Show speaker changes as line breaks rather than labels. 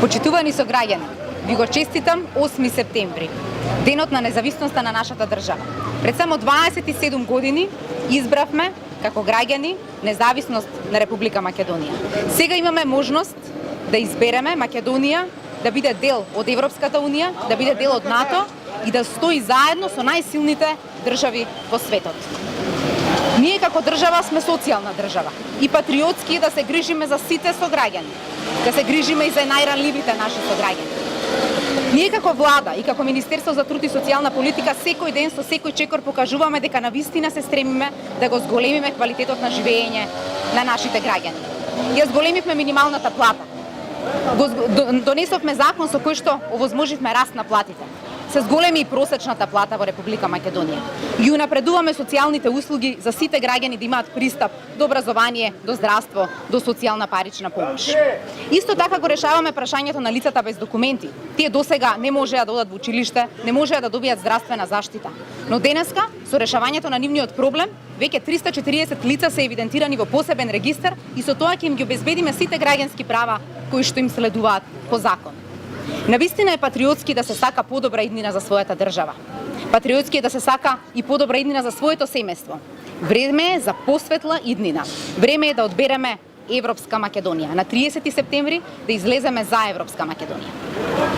Почитувани сограѓани, ви го честитам 8 септември, денот на независноста на нашата држава. Пред само 27 години избравме како граѓани независност на Република Македонија. Сега имаме можност да избереме Македонија да биде дел од Европската унија, да биде дел од НАТО и да стои заедно со најсилните држави во светот. Ние како држава сме социјална држава и патриотски е да се грижиме за сите сограѓани, да се грижиме и за најранливите наши сограѓани. Ние како влада и како Министерство за труд и социјална политика секој ден со секој чекор покажуваме дека навистина се стремиме да го зголемиме квалитетот на живење на нашите граѓани. Ја зголемивме минималната плата. Донесовме закон со кој што овозможивме раст на платите. Се зголеми и просечната плата во Република Македонија. Ги унапредуваме социјалните услуги за сите граѓани да имаат пристап до образование, до здравство, до социјална парична помош. Исто така го решаваме прашањето на лицата без документи. Тие досега не можеа да одат во училиште, не можеа да добијат здравствена заштита. Но денеска, со решавањето на нивниот проблем, веќе 340 лица се евидентирани во посебен регистар и со тоа ќе им ги обезбедиме сите граѓански права кои што им следуваат по закон. Навистина е патриотски да се сака подобра иднина за својата држава. Патриотски е да се сака и подобра иднина за своето семејство. Време е за посветла иднина. Време е да одбереме Европска Македонија. На 30 септември да излеземе за Европска Македонија.